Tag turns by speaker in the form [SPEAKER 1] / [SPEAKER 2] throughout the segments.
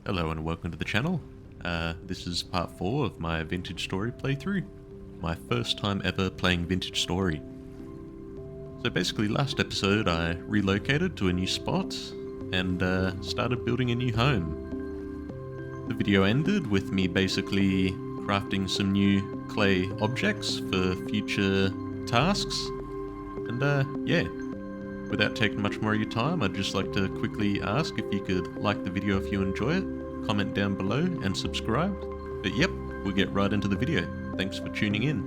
[SPEAKER 1] Hello and welcome to the channel. This is part 4 of my Vintage Story playthrough. My first time ever playing Vintage Story. So basically last episode I relocated to a new spot and started building a new home. The video ended with me basically crafting some new clay objects for future tasks. And yeah, without taking much more of your time, I'd just like to quickly ask if you could like the video if you enjoy it, comment down below and subscribe. But yep, we'll get right into the video. Thanks for tuning in.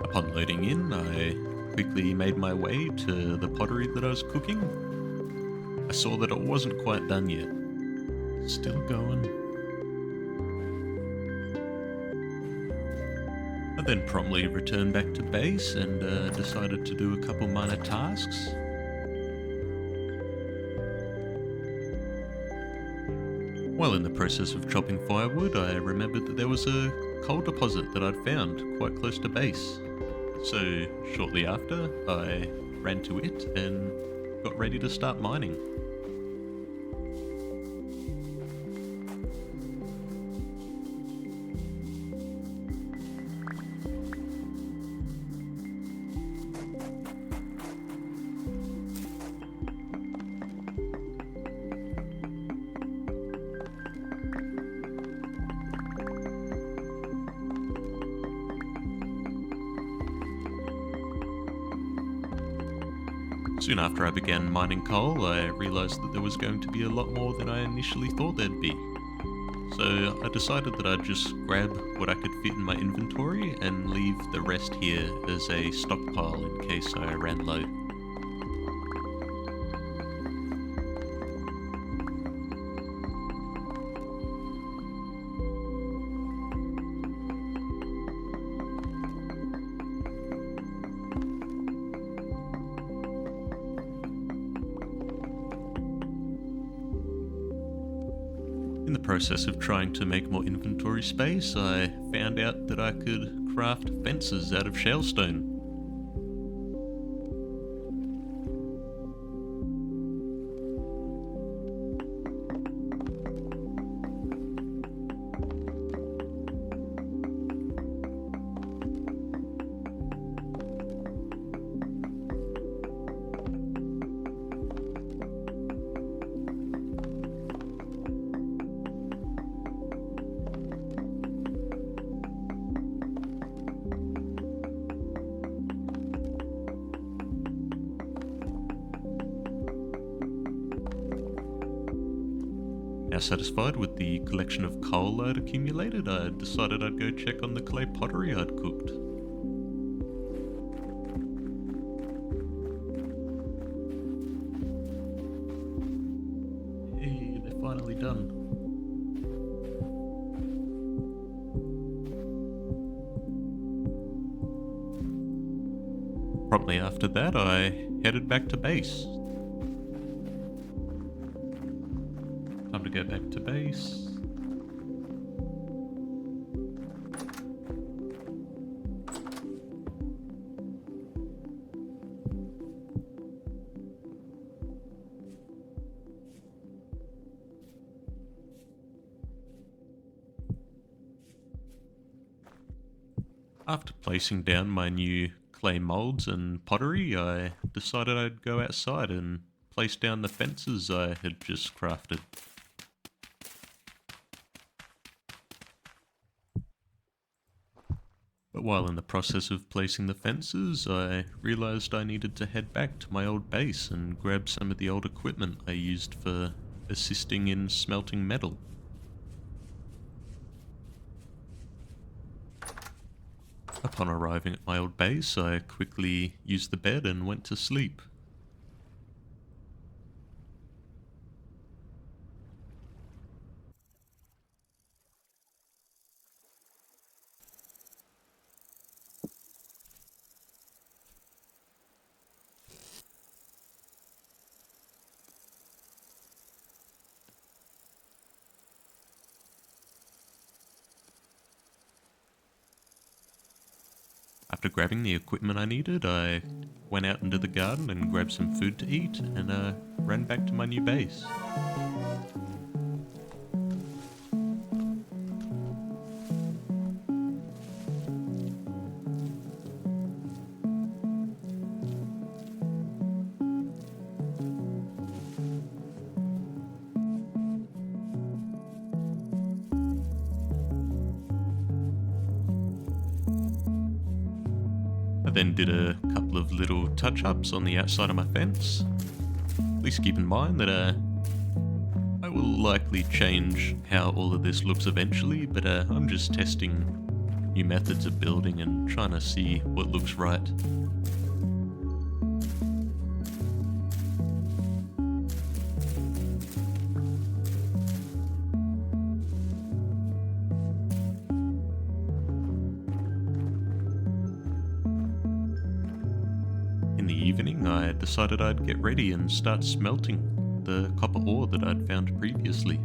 [SPEAKER 1] Upon loading in, I quickly made my way to the pottery that I was cooking. I saw that it wasn't quite done yet. Still going. I then promptly returned back to base and decided to do a couple minor tasks. While in the process of chopping firewood, I remembered that there was a coal deposit that I'd found quite close to base. So shortly after, I ran to it and got ready to start mining. Soon after I began mining coal, I realised that there was going to be a lot more than I initially thought there'd be. So I decided that I'd just grab what I could fit in my inventory and leave the rest here as a stockpile in case I ran low. In the process of trying to make more inventory space, I found out that I could craft fences out of shellstone. Now satisfied with the collection of coal I'd accumulated, I decided I'd go check on the clay pottery I'd cooked. Hey, they're finally done. Promptly after that, I headed back to base. Time to go back to base. After placing down my new clay molds and pottery, I decided I'd go outside and place down the fences I had just crafted. But while in the process of placing the fences, I realised I needed to head back to my old base and grab some of the old equipment I used for assisting in smelting metal. Upon arriving at my old base, I quickly used the bed and went to sleep. After grabbing the equipment I needed, I went out into the garden and grabbed some food to eat and ran back to my new base. I then did a couple of little touch-ups on the outside of my fence. Please keep in mind that I will likely change how all of this looks eventually, but I'm just testing new methods of building and trying to see what looks right. In the evening, I decided I'd get ready and start smelting the copper ore that I'd found previously.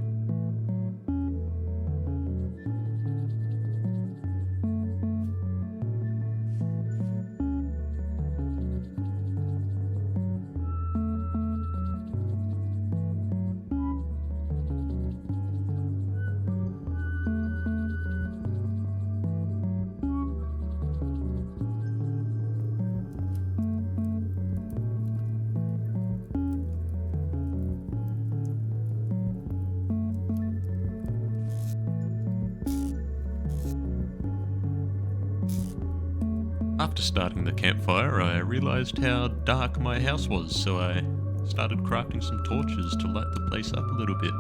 [SPEAKER 1] After starting the campfire, I realized how dark my house was, so I started crafting some torches to light the place up a little bit.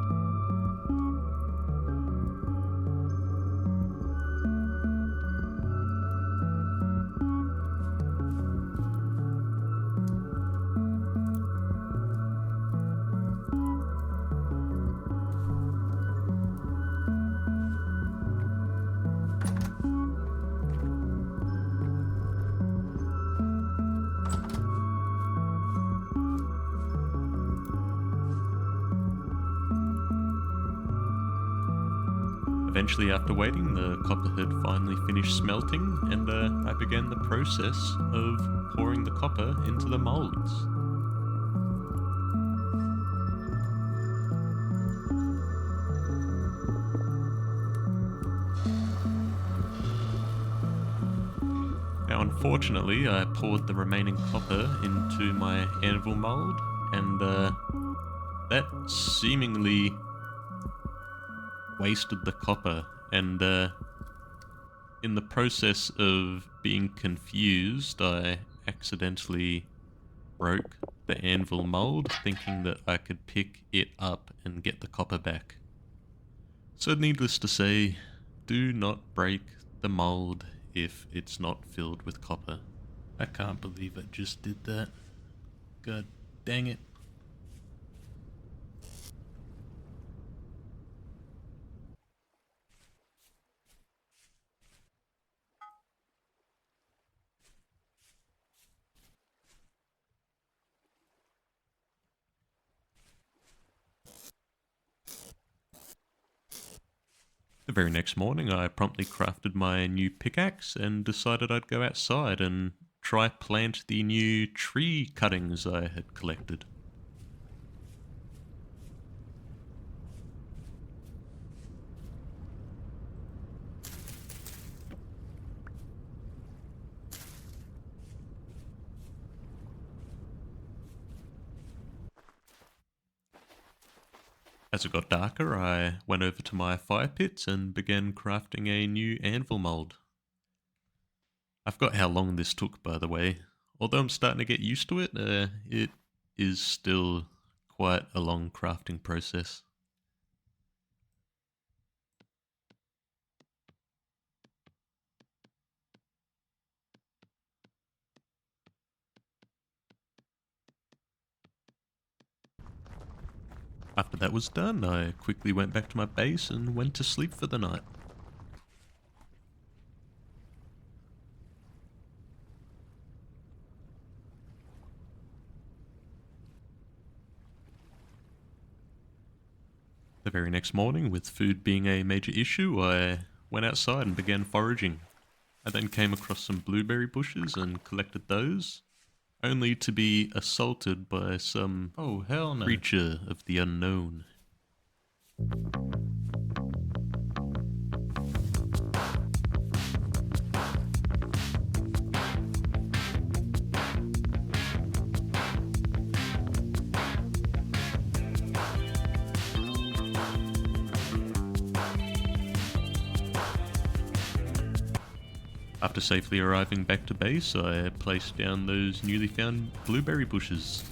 [SPEAKER 1] Eventually, after waiting, the copper had finally finished smelting, and I began the process of pouring the copper into the molds. Now, unfortunately, I poured the remaining copper into my anvil mold, and that seemingly wasted the copper, and in the process of being confused, I accidentally broke the anvil mold, thinking that I could pick it up and get the copper back. So needless to say, do not break the mold if it's not filled with copper. I can't believe I just did that. God dang it. The very next morning, I promptly crafted my new pickaxe and decided I'd go outside and try plant the new tree cuttings I had collected. As it got darker, I went over to my fire pits and began crafting a new anvil mold. I forgot how long this took, by the way. Although I'm starting to get used to it, it is still quite a long crafting process. After that was done, I quickly went back to my base and went to sleep for the night. The very next morning, with food being a major issue, I went outside and began foraging. I then came across some blueberry bushes and collected those, only to be assaulted by some creature of the unknown. After safely arriving back to base, I placed down those newly found blueberry bushes.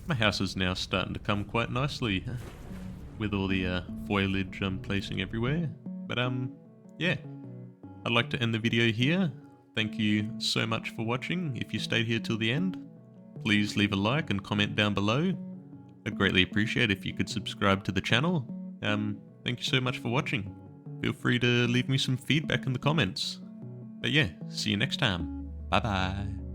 [SPEAKER 1] My house is now starting to come quite nicely, with all the foliage I'm placing everywhere. But yeah, I'd like to end the video here. Thank you so much for watching. If you stayed here till the end, please leave a like and comment down below. I'd greatly appreciate if you could subscribe to the channel. Thank you so much for watching. Feel free to leave me some feedback in the comments. But yeah, see you next time. Bye bye.